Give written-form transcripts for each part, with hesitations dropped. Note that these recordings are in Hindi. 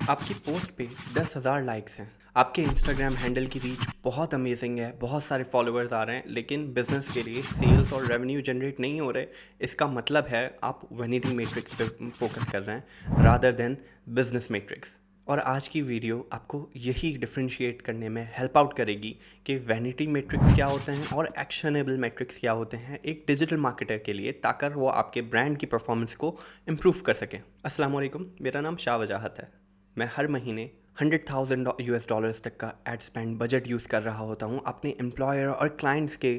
आपकी पोस्ट पे 10,000 लाइक्स हैं। आपके इंस्टाग्राम हैंडल की रीच बहुत अमेजिंग है, बहुत सारे फॉलोअर्स आ रहे हैं, लेकिन बिजनेस के लिए सेल्स और रेवेन्यू जनरेट नहीं हो रहे। इसका मतलब है आप वैनिटी मैट्रिक्स पे फोकस कर रहे हैं रादर देन बिजनेस मैट्रिक्स। और आज की वीडियो आपको यही डिफरेंशिएट करने में हेल्प आउट करेगी कि वैनिटी मैट्रिक्स क्या होते हैं और एक्शनेबल मैट्रिक्स क्या होते हैं एक डिजिटल मार्केटर के लिए, ताकि वो आपके ब्रांड की परफॉर्मेंस को इम्प्रूव कर सकें। अस्सलाम वालेकुम, मेरा नाम शाह वजाहत है। मैं हर महीने 100,000 यूएस डॉलर्स तक का एड स्पेंड बजट यूज़ कर रहा होता हूँ अपने एम्प्लॉयर और क्लाइंट्स के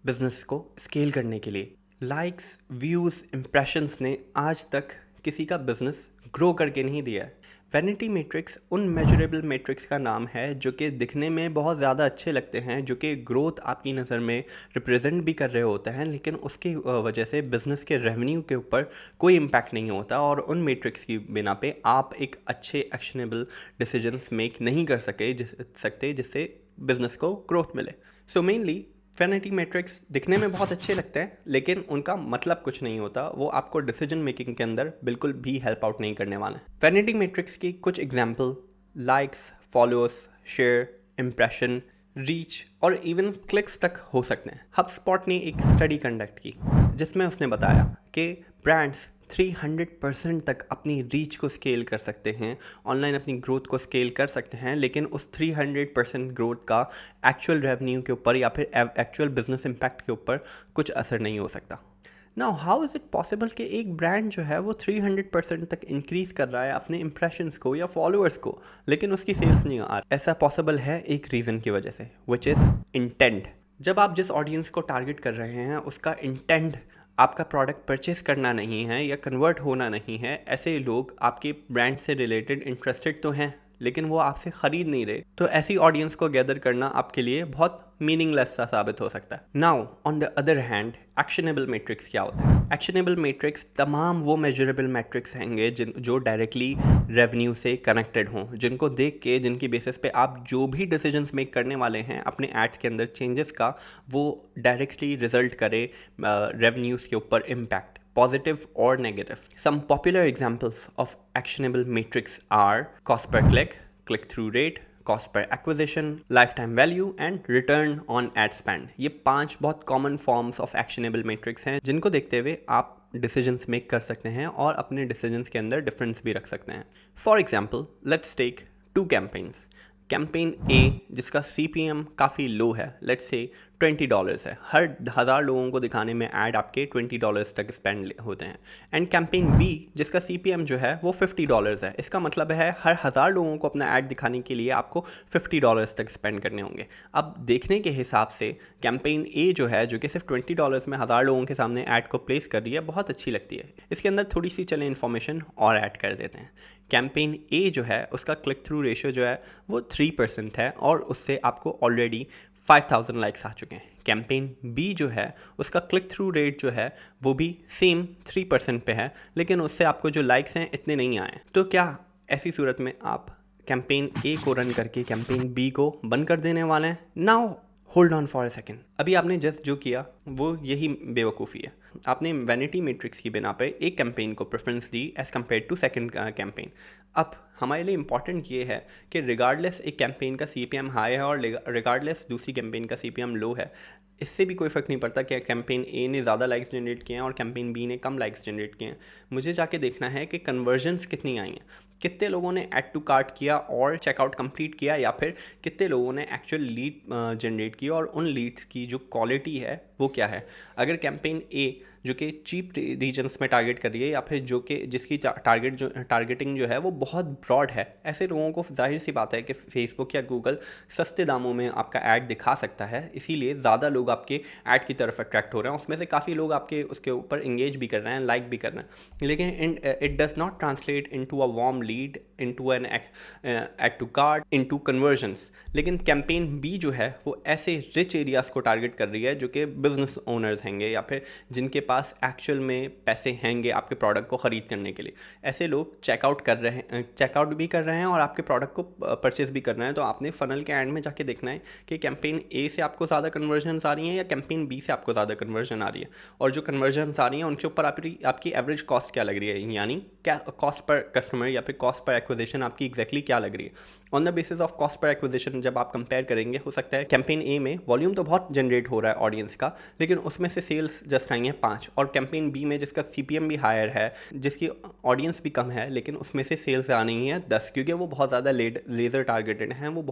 बिजनेस को स्केल करने के लिए। लाइक्स, व्यूज़, इम्प्रेशंस ने आज तक किसी का बिजनेस ग्रो करके नहीं दिया है। वैनिटी मैट्रिक्स उन मेजरेबल मैट्रिक्स का नाम है जो कि दिखने में बहुत ज़्यादा अच्छे लगते हैं, जो कि ग्रोथ आपकी नज़र में रिप्रेजेंट भी कर रहे होते हैं, लेकिन उसकी वजह से बिज़नेस के रेवेन्यू के ऊपर कोई इम्पैक्ट नहीं होता और उन मैट्रिक्स की बिना पे आप एक अच्छे एक्शनेबल डिसीजंस मेक नहीं कर सकते जिससे बिज़नेस को ग्रोथ मिले। सो मेनली वैनिटी मैट्रिक्स दिखने में बहुत अच्छे लगते हैं, लेकिन उनका मतलब कुछ नहीं होता। वो आपको डिसीजन मेकिंग के अंदर बिल्कुल भी हेल्प आउट नहीं करने वाले। वैनिटी मैट्रिक्स की कुछ example likes, followers, share, impression, reach और इवन क्लिक्स तक हो सकते हैं। हबस्पॉट ने एक स्टडी कंडक्ट की जिसमें उसने बताया कि ब्रांड्स 300% तक अपनी रीच को स्केल कर सकते हैं, ऑनलाइन अपनी ग्रोथ को स्केल कर सकते हैं, लेकिन उस 300% ग्रोथ का एक्चुअल रेवेन्यू के ऊपर या फिर एक्चुअल बिजनेस इम्पैक्ट के ऊपर कुछ असर नहीं हो सकता। Now how is it possible कि एक ब्रांड जो है वो 300% तक इंक्रीज कर रहा है अपने इंप्रेशंस को या फॉलोअर्स को, लेकिन उसकी सेल्स नहीं आ रही? ऐसा पॉसिबल है एक रीज़न की वजह से, विच इज़ इंटेंट। जब आप जिस ऑडियंस को टारगेट कर रहे हैं उसका इंटेंट आपका प्रोडक्ट परचेस करना नहीं है या कन्वर्ट होना नहीं है, ऐसे लोग आपके ब्रांड से रिलेटेड इंटरेस्टेड तो हैं लेकिन वो आपसे ख़रीद नहीं रहे, तो ऐसी ऑडियंस को गैदर करना आपके लिए बहुत मीनिंगलेस सा साबित हो सकता है। Now on the other hand, actionable matrix क्या होते हैं? एक्शनेबल मैट्रिक्स तमाम वो मेजरेबल मैट्रिक्स होंगे जो डायरेक्टली रेवेन्यू से कनेक्टेड हों, जिनको देख के, जिनकी बेसिस पे आप जो भी डिसीजंस मेक करने वाले हैं अपने एड्स के अंदर चेंजेस का, वो डायरेक्टली रिजल्ट करे रेवेन्यूज़ के ऊपर impact, positive or negative. Some popular examples of actionable metrics are cost per click, click-through rate, cost per acquisition, lifetime value and return on ad spend. ये 5 बहुत common forms of actionable matrix हैं जिनको देखते हुए आप डिसीजंस मेक कर सकते हैं और अपने डिसीजंस के अंदर डिफरेंस भी रख सकते हैं। For example, let's take 2 campaigns. Campaign A जिसका CPM काफ़ी लो है, लेट्स से $20 है, हर 1,000 लोगों को दिखाने में ऐड आपके $20 तक स्पेंड होते हैं। एंड कैंपेन बी जिसका CPM जो है वो $50 है, इसका मतलब है हर 1,000 लोगों को अपना ऐड दिखाने के लिए आपको $50 तक स्पेंड करने होंगे। अब देखने के हिसाब से कैंपेन ए जो है, जो कि सिर्फ $20 में 1,000 लोगों के सामने ऐड को प्लेस कर रही है, बहुत अच्छी लगती है। इसके अंदर थोड़ी सी चले इन्फॉर्मेशन और ऐड कर देते हैं। कैंपेन ए जो है उसका क्लिक थ्रू रेशियो जो है वो 3% है और उससे आपको ऑलरेडी 5,000 लाइक्स आ चुके हैं। कैंपेन बी जो है उसका क्लिक थ्रू रेट जो है वो भी सेम 3% पे है, लेकिन उससे आपको जो लाइक्स हैं इतने नहीं आए। तो क्या ऐसी सूरत में आप कैंपेन ए को रन करके कैंपेन बी को बंद कर देने वाले हैं? Now hold on for a second. अभी आपने जस्ट जो किया वो यही बेवकूफ़ी है। आपने वैनिटी मैट्रिक्स की बिना पे एक कैंपेन को प्रेफरेंस दी as compared to second campaign. अब हमारे लिए इंपॉर्टेंट ये है कि रिगार्डलेस एक कैंपेन का CPM हाई है और रिगार्डलेस दूसरी कैंपेन का CPM लो है, इससे भी कोई फ़र्क नहीं पड़ता कि कैंपेन ए ने ज़्यादा लाइक्स जनरेट किए हैं और कैंपेन बी ने कम लाइक्स जनरेट किए हैं। मुझे जाके देखना है कि कन्वर्जन्स कितनी आई हैं, कितने लोगों ने ऐड टू कार्ट किया और चेकआउट कंप्लीट किया, या फिर कितने लोगों ने एक्चुअल लीड जनरेट की और उन लीड्स की जो क्वालिटी है वो क्या है। अगर कैंपेन ए जो कि चीप रीजन्स में टारगेट कर रही है या फिर जो कि जिसकी टारगेटिंग जो है वो बहुत ब्रॉड है, ऐसे लोगों को जाहिर सी बात है कि फेसबुक या गूगल सस्ते दामों में आपका ऐड दिखा सकता है, इसीलिए ज़्यादा लोग आपके ऐड की तरफ अट्रैक्ट हो रहे हैं। उसमें से काफ़ी लोग आपके उसके ऊपर इंगेज भी कर रहे हैं, लाइक भी कर रहे हैं, लेकिन it does not translate into a warm lead, into an add to cart, into conversions. लेकिन कैंपेन बी जो है वो ऐसे रिच एरियाज़ को टारगेट कर रही है जो कि बिजनेस ओनर्स हैंगे या फिर जिनके पास एक्चुअल में पैसे हैंगे आपके प्रोडक्ट को ख़रीद करने के लिए। ऐसे लोग चेकआउट भी कर रहे हैं और आपके प्रोडक्ट को परचेज भी कर रहे हैं। तो आपने फनल के एंड में जाके देखना है कि कैंपेन ए से आपको ज़्यादा कन्वर्जन आ रही हैं या कैंपेन बी से आपको ज़्यादा कन्वर्जन आ रही है, और जो कन्वर्जन आ रही हैं उनके ऊपर आपकी एवरेज कॉस्ट क्या लग रही है, यानी क्या कॉस्ट पर कस्टमर या फिर कॉस्ट पर एक्विजिशन आपकी एग्जैक्टली क्या लग रही है। On the basis of cost per acquisition जब आप कंपेयर करेंगे, हो सकता है कैंपेन ए में वॉल्यूम तो बहुत जनरेट हो रहा है ऑडियंस का, लेकिन उसमें से सेल्स जस्ट आई हैं 5, और कैंपेन बी में जिसका सीपीएम भी हायर है, जिसकी ऑडियंस भी कम है, लेकिन उसमें से सेल्स आनी है 10, क्योंकि वो बहुत ज़्यादा लेज़र टारगेटेड हैं, वो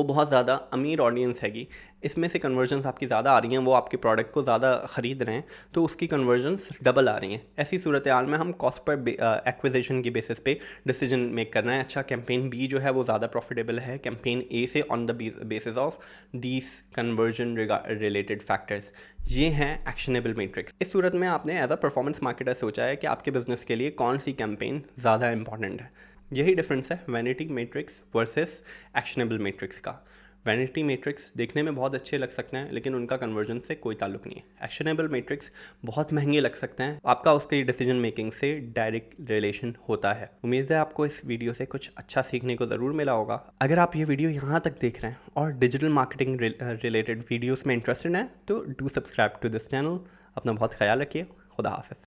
बहुत ज़्यादा अमीर ऑडियंस हैगी। इसमें से कन्वर्जन्स आपकी ज़्यादा आ रही हैं, वो आपके प्रोडक्ट को ज़्यादा ख़रीद रहे हैं, तो उसकी कन्वर्जन्स डबल आ रही हैं। ऐसी सूरत हाल में हम कॉस्ट पर एक्विजिशन की बेसिस पे डिसीजन मेक करना है। अच्छा, कैंपेन बी जो है वो ज़्यादा प्रॉफिटेबल है कैंपेन ए से on the basis of these conversion related factors. ये हैं एक्शनेबल मैट्रिक्स। इस सूरत में आपने एज अ परफॉर्मेंस मार्केटर सोचा है कि आपके बिजनेस के लिए कौन सी कैंपेन ज़्यादा इंपॉर्टेंट है। यही डिफरेंस है vanity matrix versus actionable matrix का। वैनिटी मैट्रिक्स देखने में बहुत अच्छे लग सकते हैं, लेकिन उनका कन्वर्जन से कोई ताल्लुक नहीं है। एक्शनेबल मैट्रिक्स बहुत महंगे लग सकते हैं, आपका उसके डिसीजन मेकिंग से डायरेक्ट रिलेशन होता है। उम्मीद है आपको इस वीडियो से कुछ अच्छा सीखने को ज़रूर मिला होगा। अगर आप ये वीडियो यहाँ तक देख रहे हैं और डिजिटल मार्केटिंग रिलेटेड वीडियोज़ में इंटरेस्टेड हैं तो do subscribe to this channel. अपना बहुत ख्याल रखिए। खुदा हाफिज़।